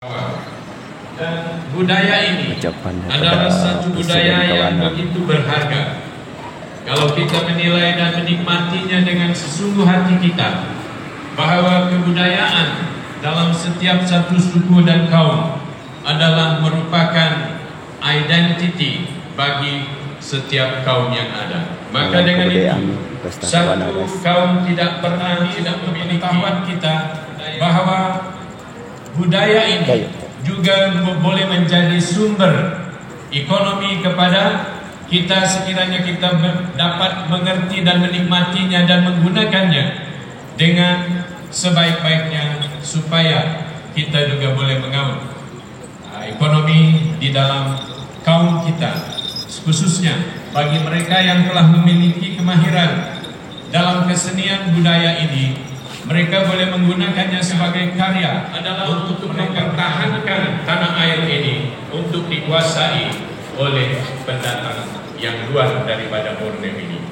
Dan budaya ini adalah satu budaya yang begitu berharga. Kalau kita menilai dan menikmatinya dengan sesungguh hati kita, bahwa kebudayaan dalam setiap satu suku dan kaum adalah merupakan identiti bagi setiap kaum yang ada. Maka dengan itu, satu kaum tidak pernah tidak memiliki pengetahuan kita bahwa budaya ini juga boleh menjadi sumber ekonomi kepada kita sekiranya kita dapat mengerti dan menikmatinya dan menggunakannya dengan sebaik-baiknya supaya kita juga boleh mengaut ekonomi di dalam kaum kita, khususnya bagi mereka yang telah memiliki kemahiran dalam kesenian budaya ini. Mereka boleh menggunakannya sebagai karya adalah untuk mempertahankan tanah air ini untuk dikuasai oleh pendatang yang luar daripada Borneo ini.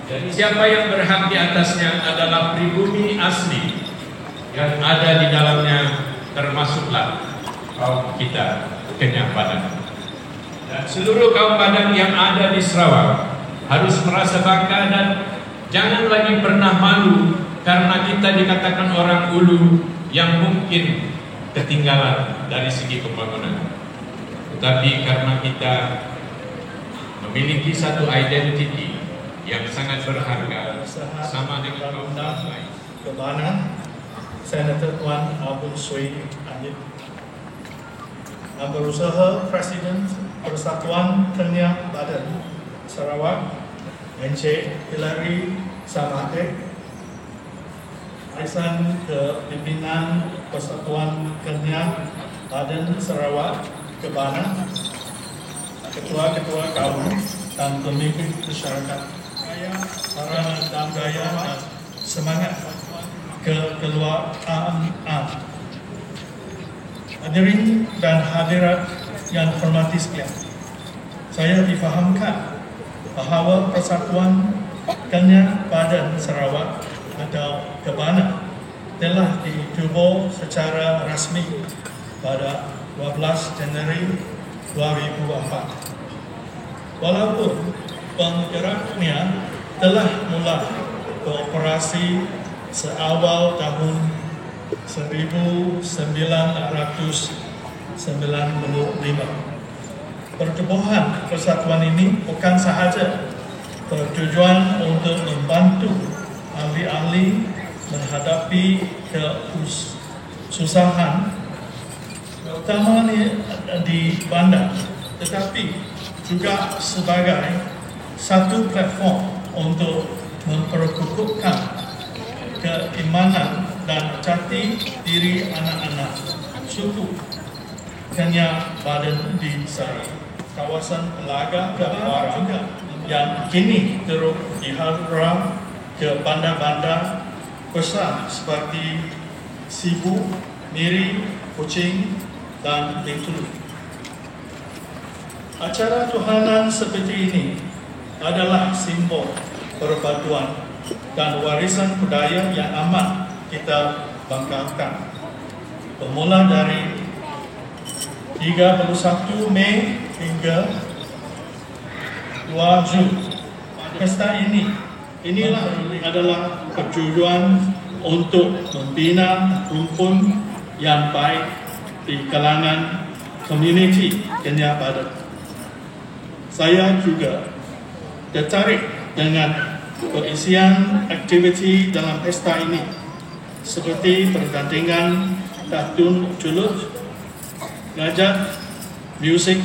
Jadi siapa yang berhak di atasnya adalah pribumi asli yang ada di dalamnya, termasuklah kaum kita Kenyah Padang. Dan seluruh kaum Padang yang ada di Sarawak harus merasa bangga dan jangan lagi pernah malu karena kita dikatakan orang ulu yang mungkin ketinggalan dari segi pembangunan. Tetapi karena kita memiliki satu identiti yang sangat berharga sama dengan kaum lain. Kebana, Senator Tuan Abdul Sui Anjit, Berusaha Presiden Persatuan Kenyah Badan Sarawak, Encik Hillary Samate, Arisan Kepimpinan Persatuan Kenyah Badan Sarawak Kebana, ketua-ketua kaum dan pemimpin masyarakat, para dan gaya dan semangat kekeluargaan. Hadirin dan hadirat yang hormati sekalian, saya difahamkan bahawa Persatuan Kenyah Badan Sarawak atau Kebana telah ditubuh secara rasmi pada 12 Januari 2004. Walaupun penggeraknya telah mula beroperasi seawal tahun 1995. Pertubuhan persatuan ini bukan sahaja bertujuan untuk membantu ahli-ahli menghadapi kesusahan terutamanya di bandar, tetapi juga sebagai satu platform untuk memperkukuhkan keimanan dan jati diri anak-anak suku Kenyah Badan di Sarawak. Kawasan Telaga Kebara juga yang kini terus diharapkan ke bandar-bandar besar seperti Sibu, Miri, Kuching dan Bengkulu. Acara tuhanan seperti ini adalah simbol persatuan dan warisan budaya yang amat kita banggakan. Bermula dari 31 Mei hingga 2 Jun. Pesta inilah adalah pertujuan untuk membina rumpun yang baik di kalangan komuniti Kenyah Badan. Saya juga tertarik dengan perisian aktiviti dalam pesta ini, seperti pertandingan Tatun Culut, ngajak musik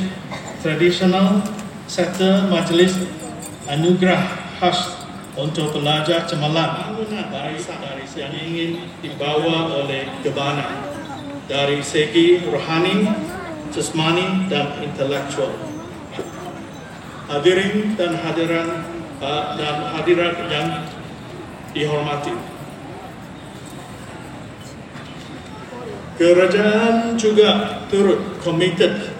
tradisional, serta majlis anugerah khas untuk belajar cemerlang dari yang ingin dibawa oleh Kebana dari segi rohani, jasmani dan intelektual. Hadirin dan hadirat yang dihormati, kerajaan juga turut komited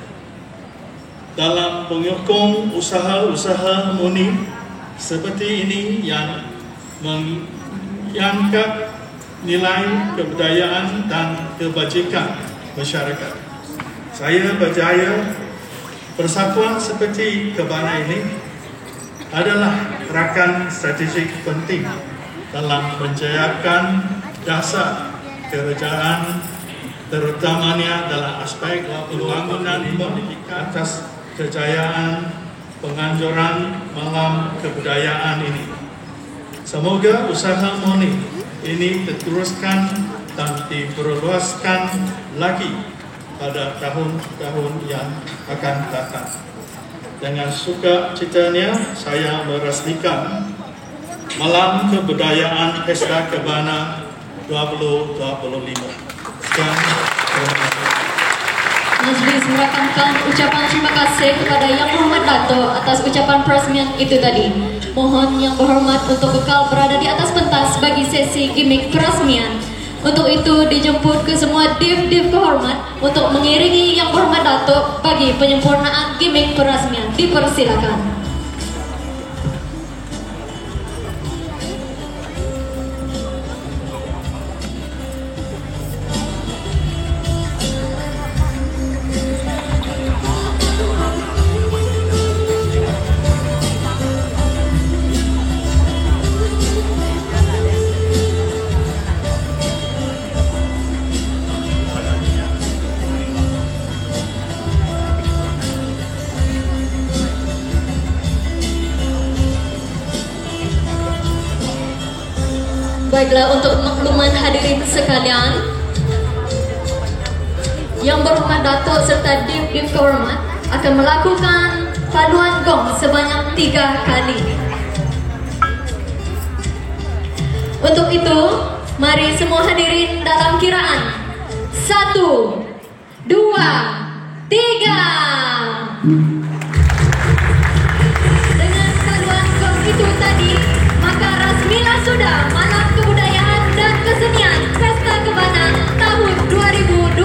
dalam menyokong usaha-usaha murni seperti ini yang mengangkat nilai kebudayaan dan kebajikan masyarakat. Saya percaya persatuan seperti Kebana ini adalah rakan strategik penting dalam menjayakan dasar kerajaan, terutamanya dalam aspek pembangunan atas kejayaan penganjuran malam kebudayaan ini. Semoga usaha MONI ini diteruskan dan diperluaskan lagi pada tahun-tahun yang akan datang. Dengan sukacitanya saya meresmikan Malam Kebudayaan Pesta Kebana 2025. Sekian, terima kasih. Majlis merakamkan ucapan terima kasih kepada Yang Berhormat Dato atas ucapan peresmian itu tadi. Mohon Yang Berhormat untuk kekal berada di atas pentas bagi sesi gimmick peresmian. Untuk itu dijemput ke semua div-div kehormat untuk mengiringi Yang Berhormat Dato bagi penyempurnaan gimmick peresmian. Dipersilakan. Baiklah, untuk makluman hadirin sekalian, Yang Berhormat Dato serta div-div kehormat akan melakukan paduan gong sebanyak 3 kali. Untuk itu, mari semua hadirin dalam kiraan 1, 2, 3. Dengan paduan gong itu tadi, maka resmilah sudah Malam Kebudayaan dan Kesenian Pesta Kebana tahun 2025.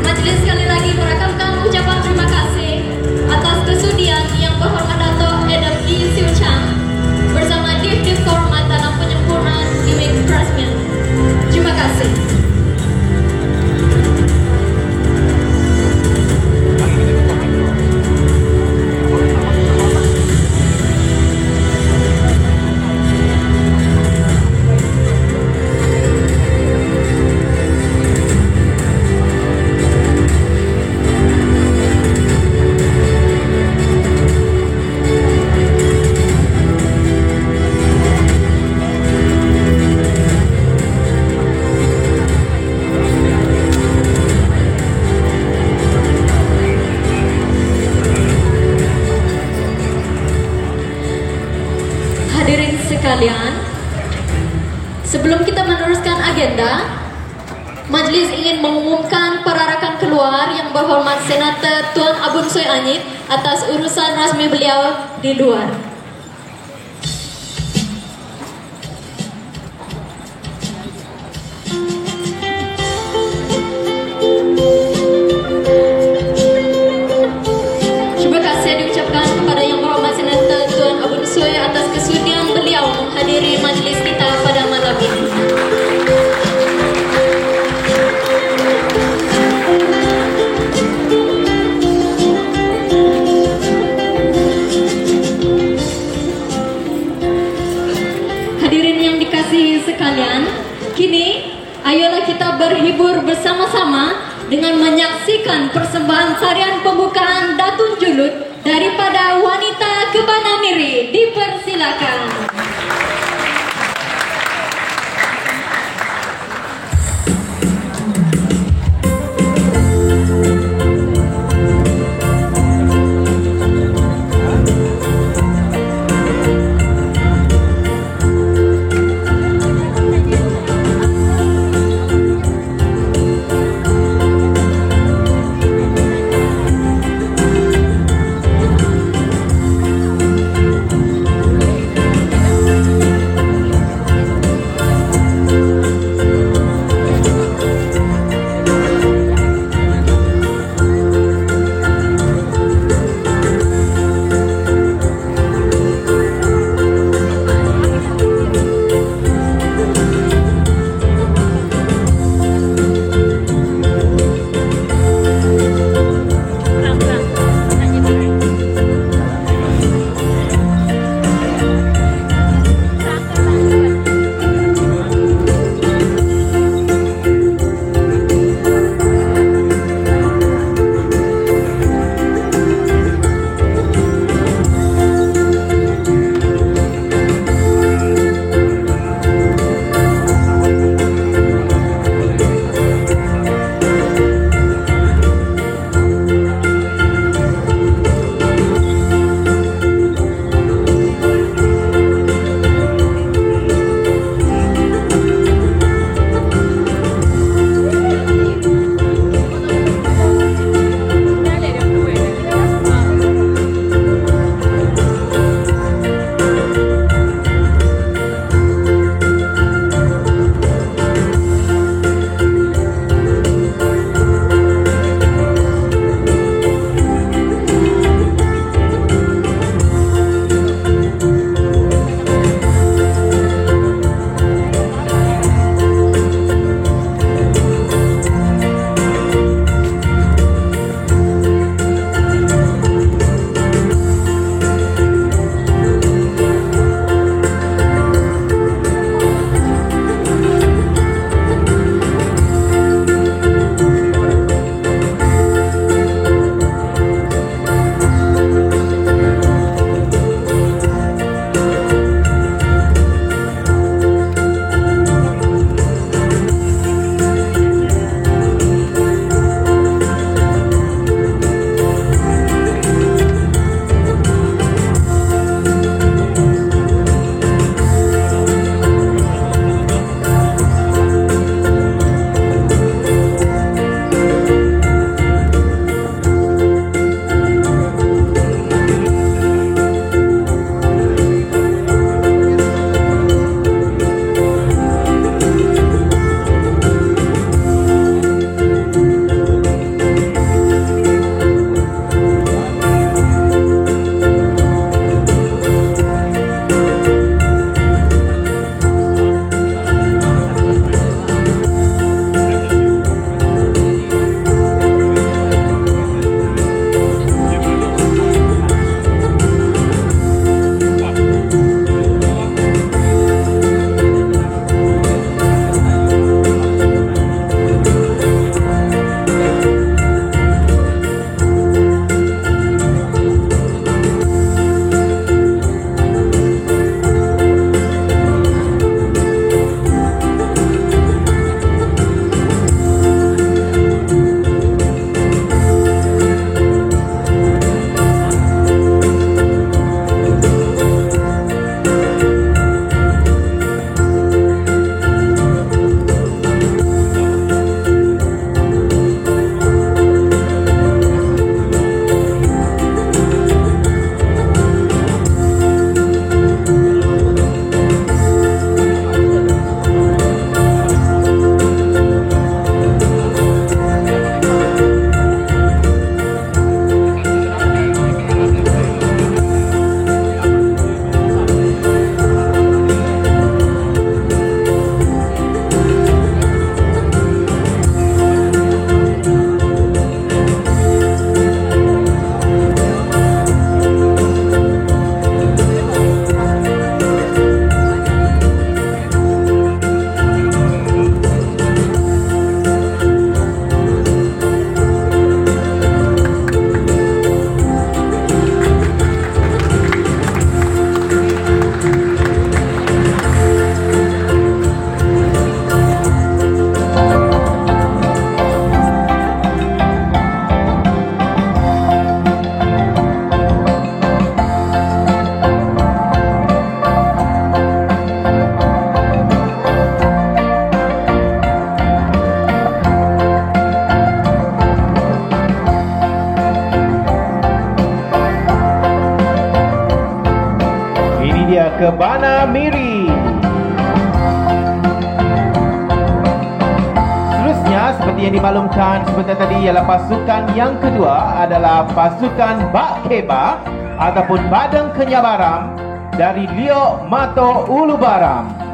Majelis sekali lagi merakamkan ucapan terima kasih atas kesudian Yang Berhormat Dato Adam E. Siu Chang bersama div-div kehormat dalam penyempurnaan gimmick peresmian. Terima kasih. Sekalian, sebelum kita meneruskan agenda, Majlis ingin mengumumkan perarakan keluar Yang Berhormat Senator Tuan Abun Soi Anyit atas urusan rasmi beliau di luar. Terima kasih diucapkan kepada Yang Berhormat Senator Tuan Abun Soi atas kesudian beliau menghadiri majlis kita pada malam ini. Hadirin yang dikasihi sekalian, kini ayolah kita berhibur bersama-sama dengan menyaksikan persembahan tarian pembukaan Datun Julut daripada wanita Kebana Miri. Dipersilakan. Kebana Miri. Seterusnya, seperti yang dimaklumkan sebentar tadi, ialah pasukan yang kedua adalah pasukan Bak Keba ataupun Badang Kenyabaram dari Liok Mato Ulubaram.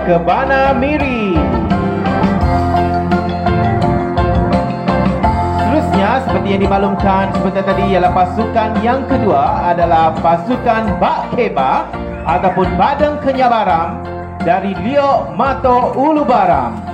Kebana Miri. Seterusnya, seperti yang dimaklumkan sebentar tadi, ialah pasukan yang kedua adalah pasukan Bak Keba ataupun Badang Kenyabaram dari Liok Mato Ulubaram.